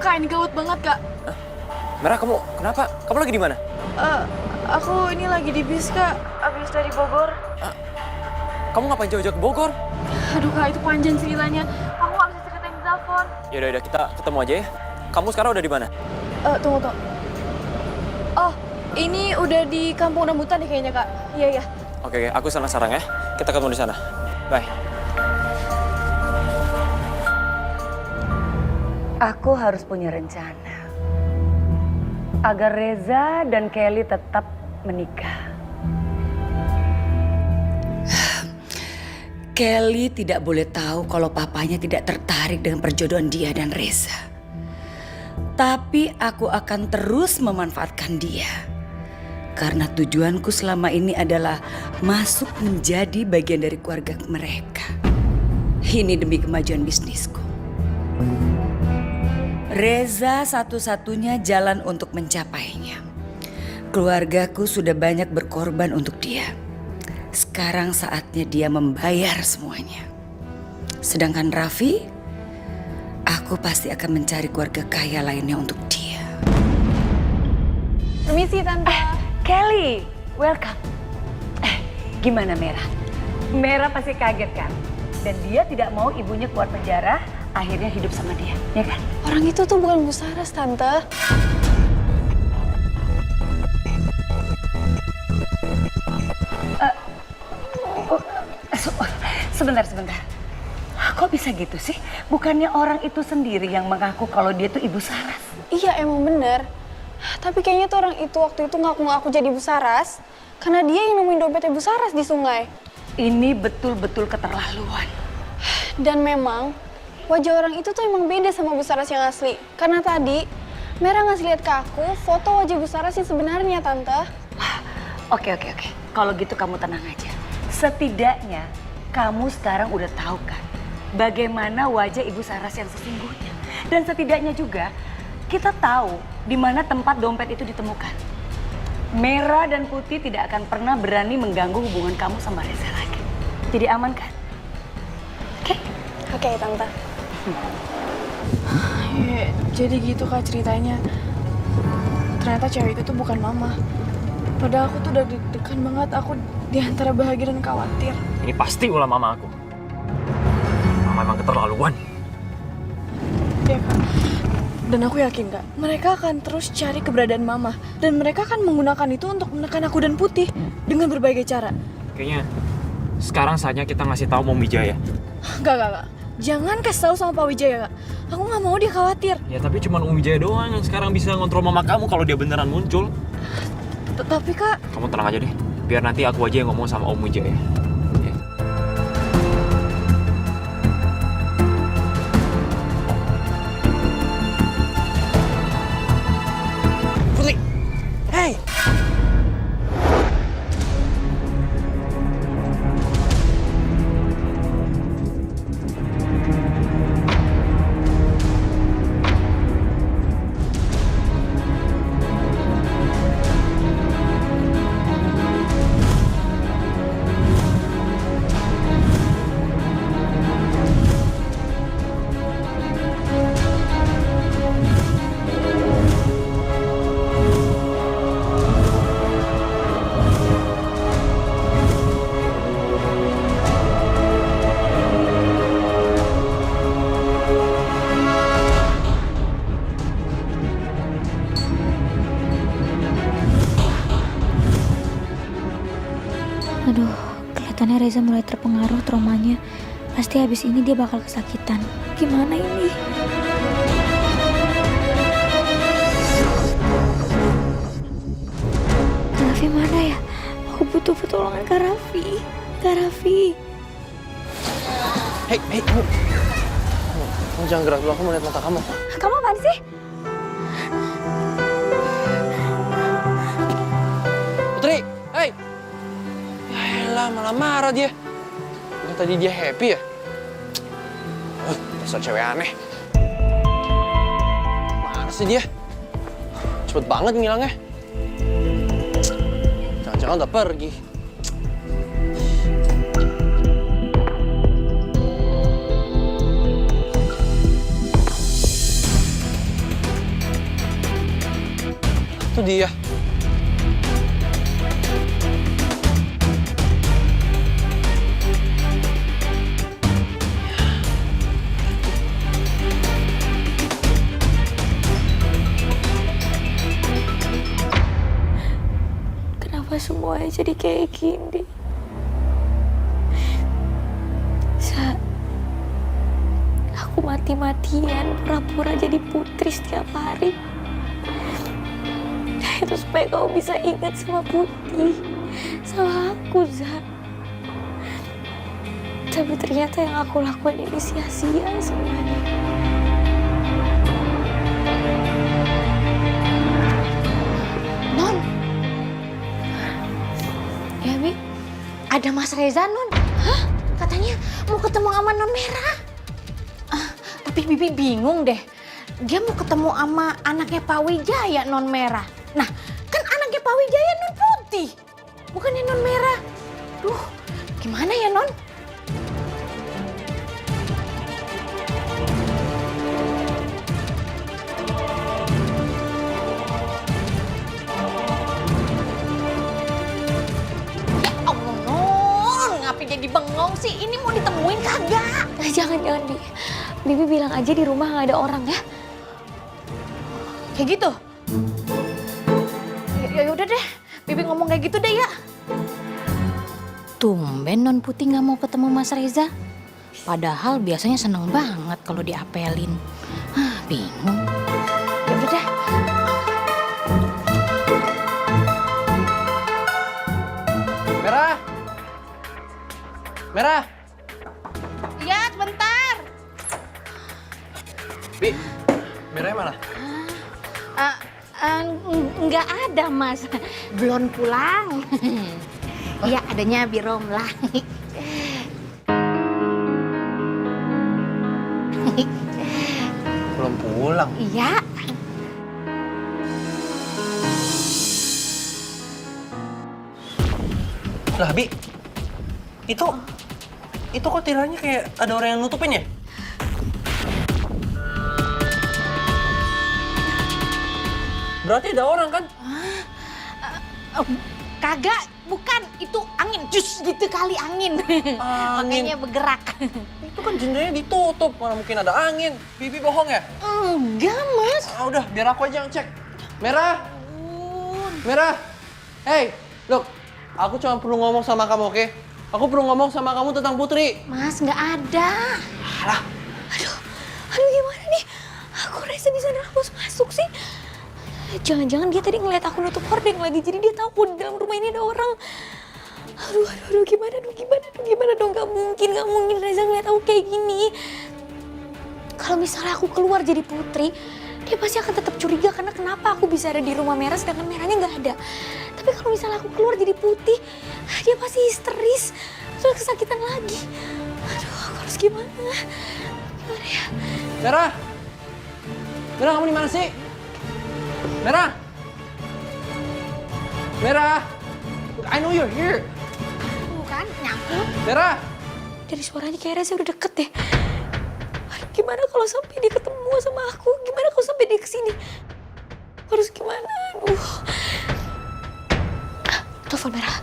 Kak, ini gawat banget, Kak. Merah, kamu kenapa? Kamu lagi di mana? Aku ini lagi di bis, Kak. Abis dari Bogor. Kamu ngapain jauh-jauh ke Bogor? Aduh, Kak, itu panjang ceritanya. Aku nggak bisa ceritain di telepon. Yaudah, kita ketemu aja ya. Kamu sekarang udah di mana? Tunggu. Oh, ini udah di Kampung Rambutan nih kayaknya, Kak. Iya. Oke, aku sana sekarang ya. Kita ketemu di sana. Bye. Aku harus punya rencana agar Reza dan Kelly tetap menikah. Kelly tidak boleh tahu kalau papanya tidak tertarik dengan perjodohan dia dan Reza. Tapi aku akan terus memanfaatkan dia. Karena tujuanku selama ini adalah masuk menjadi bagian dari keluarga mereka. Ini demi kemajuan bisnisku. Reza satu-satunya jalan untuk mencapainya. Keluargaku sudah banyak berkorban untuk dia. Sekarang saatnya dia membayar semuanya. Sedangkan Raffi, aku pasti akan mencari keluarga kaya lainnya untuk dia. Permisi, Tante. Kelly, welcome. Gimana Merah? Merah pasti kaget kan? Dan dia tidak mau ibunya keluar penjara, akhirnya hidup sama dia, ya kan? Orang itu tuh bukan Bu Saras, Tante. Sebentar. Kok bisa gitu sih? Bukannya orang itu sendiri yang mengaku kalau dia tuh Ibu Saras? Iya, emang bener. Tapi kayaknya tuh orang itu waktu itu ngaku-ngaku jadi Bu Saras karena dia yang nemuin dompetnya Bu Saras di sungai. Ini betul-betul keterlaluan. Dan memang wajah orang itu tuh emang beda sama Bu Saras yang asli. Karena tadi Merah ngasih lihat ke aku foto wajah Bu Saras yang sebenarnya, Tante. Oke. Kalau gitu kamu tenang aja. Setidaknya kamu sekarang udah tahu kan bagaimana wajah Ibu Saras yang sesungguhnya. Dan setidaknya juga kita tahu di mana tempat dompet itu ditemukan. Merah dan Putih tidak akan pernah berani mengganggu hubungan kamu sama Reza lagi. Jadi aman kan? Oke, Tante. Ya, jadi gitu Kak ceritanya. Ternyata cewek itu tuh bukan Mama. Padahal aku tuh udah deg-degan banget. Aku di antara bahagia dan khawatir. Ini pasti ulah mama aku. Mama emang keterlaluan. Ya Kak. Dan aku yakin Kak, mereka akan terus cari keberadaan Mama. Dan mereka akan menggunakan itu untuk menekan aku dan Putih dengan berbagai cara. Kayaknya sekarang saatnya kita ngasih tahu Om Wijaya. Enggak. Jangan kasih tahu sama Pak Wijaya, Kak. Aku nggak mau dia khawatir. Ya tapi cuma Om Wijaya doang yang sekarang bisa ngontrol mama kamu kalau dia beneran muncul. Tapi Kak, Kamu tenang aja deh. Biar nanti aku aja yang ngomong sama Om Wijaya. Ya. Putri! Hey! Aduh, kelihatannya Reza mulai terpengaruh traumanya. Pasti habis ini dia bakal kesakitan. Gimana ini? Kak Raffi mana ya? Aku butuh pertolongan Kak Raffi. Kak Raffi. Hei, kamu jangan gerak dulu, aku mau lihat mata kamu. Kamu apaan sih? Putri, hei! Ya elah, malah marah dia. Bukan tadi dia happy ya? Dasar cewek aneh. Mana sih dia? Cepet banget ngilangnya. Jangan-jangan udah pergi. Itu dia. Kenapa semuanya jadi kayak gini? Aku mati-matian pura-pura jadi putri setiap hari. Itu supaya kamu bisa ingat sama Putih, sama aku, Za. Tapi ternyata yang aku lakukan ini sia-sia semuanya. Non, ya Bi, ada Mas Reza Non. Hah? Katanya mau ketemu sama Non Merah. Tapi Bibi bingung deh. Dia mau ketemu sama anaknya Pak Wijaya Non Merah. Nah, kan anaknya Pak Wijaya Non Putih, bukannya Non Merah. Duh, gimana ya Non? Jadi bengong sih, ini mau ditemuin kagak? Jangan, Bi. Bibi bilang aja di rumah nggak ada orang ya. Kayak gitu? Ya udah deh, Bibi ngomong kayak gitu deh ya. Tumben Non Putih nggak mau ketemu Mas Reza. Padahal biasanya seneng banget kalau diapelin. Bingung. Ya udah deh. Merah! Merah! Iya, sebentar. Bi, Merahnya mana? Nggak ada, Mas. Belum pulang. Iya, adanya Birom lah. Belum pulang. Iya. Lah, Bi, itu kok tiranya kayak ada orang yang nutupin ya? Berarti ada orang kan? Kagak, bukan. Itu angin. Jus gitu kali angin. Makanya bergerak. Itu kan jendelanya ditutup, mana mungkin ada angin. Bibi bohong ya? Enggak, Mas. Udah, biar aku aja yang cek. Merah! Merah! Hey, look, aku cuma perlu ngomong sama kamu, oke? Aku perlu ngomong sama kamu tentang Putri. Mas, nggak ada. Alah, Aduh gimana nih? Aku Reza bisa nerobos masuk sih? Jangan-jangan dia tadi ngeliat aku nutup hordeng lagi, jadi dia tahu di dalam rumah ini ada orang. Aduh, gimana dong? Gak mungkin Reza ngeliat aku kayak gini. Kalau misalnya aku keluar jadi putri, dia pasti akan tetap curiga karena kenapa aku bisa ada di rumah Merah sedangkan Merahnya nggak ada. Tapi kalau misalnya aku keluar jadi putih, dia pasti histeris, terus kesakitan lagi. Aduh, aku harus gimana? Gimana ya? Merah! Merah, kamu di mana sih? Merah! Merah! Look, I know you're here. Bukan, nyangkut. Merah! Dari suaranya kayak Reza udah deket deh. Aduh, gimana kalau sampai dia ketemu sama aku? Gimana kalau sampai dia kesini? Harus gimana? Aduh. Telepon Merah.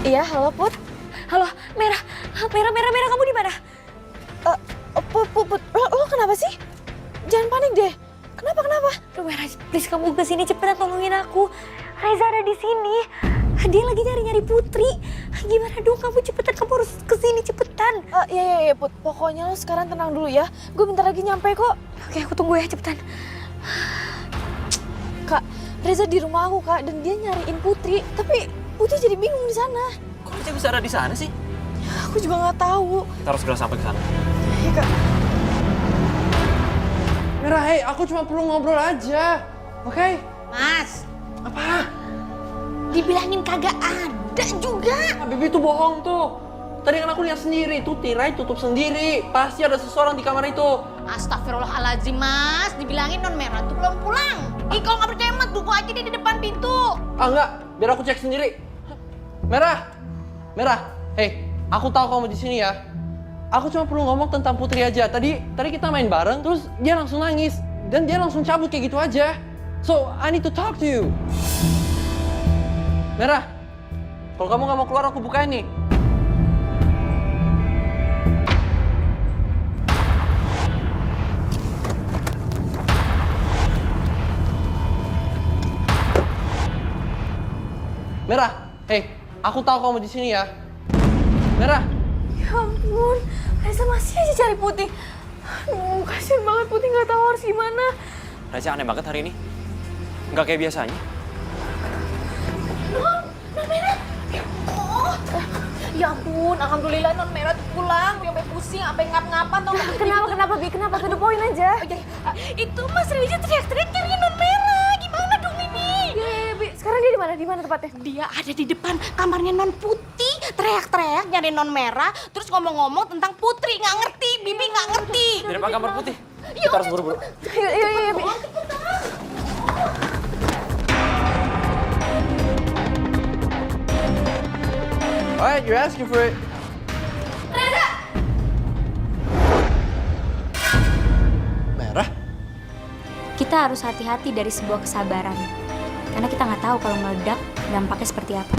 Iya, halo Put. Halo, Merah, kamu di mana? Put, lo kenapa sih? Jangan panik deh. Kenapa? Aduh, Merah, please kamu kesini cepetan tolongin aku. Reza ada di sini. Dia lagi nyari Putri. Gimana dong, kamu cepetan, kamu harus kesini cepetan. Iya, Put. Pokoknya lo sekarang tenang dulu ya. Gue bentar lagi nyampe kok. Oke, aku tunggu ya, cepetan. Kak, Reza di rumah aku, Kak, dan dia nyariin Putri. Tapi Putri jadi bingung di sana. Kok Reza bisa ada di sana sih? Aku juga nggak tahu. Kita harus segera sampai ke sana. Iya, Kak. Merah, hey, aku cuma perlu ngobrol aja. Oke? Mas, Apa? dibilangin kagak ada juga. Bibi tuh bohong tuh. Tadi kan aku lihat sendiri, tuh tirai tutup sendiri. Pasti ada seseorang di kamar itu. Astagfirullahaladzim, Mas. Dibilangin Non Merah tuh belum pulang. Ih, kalau nggak percaya, Mas, tunggu aja dia di depan pintu. Ah, enggak. Biar aku cek sendiri. Merah! Merah! Hey, aku tahu kamu di sini ya. Aku cuma perlu ngomong tentang Putri aja. Tadi kita main bareng, terus dia langsung nangis. Dan dia langsung cabut kayak gitu aja. So, I need to talk to you. Merah! Kalau kamu nggak mau keluar, aku bukain nih. Merah, hey, aku tahu kamu di sini ya. Merah, Ya ampun, Reza masih aja cari Putih. Aduh, kasihan banget Putih nggak tahu harus gimana. Reza aneh banget hari ini. Nggak kayak biasanya. Ya ampun, alhamdulillah non Merah tuh pulang. Sampai pusing, sampai ngap-ngapan tau nggak? Kenapa Bi? Kenapa? To the point aja. Itu Mas Reza teriak-teriak nyariin non Merah. Gimana dong ini? Ya, Bi. Sekarang dia di mana? Di mana tepatnya? Dia ada di depan kamarnya non Putih, teriak-teriak nyariin non Merah, terus ngomong-ngomong tentang Putri. Nggak ngerti, Bibi nggak ngerti. Di depan kamar putih. Kita harus buru-buru. Iya, Bi. alright, you're asking for it. Merah? Kita harus hati-hati dari sebuah kesabaran. Karena kita nggak tahu kalau meledak dampaknya seperti apa.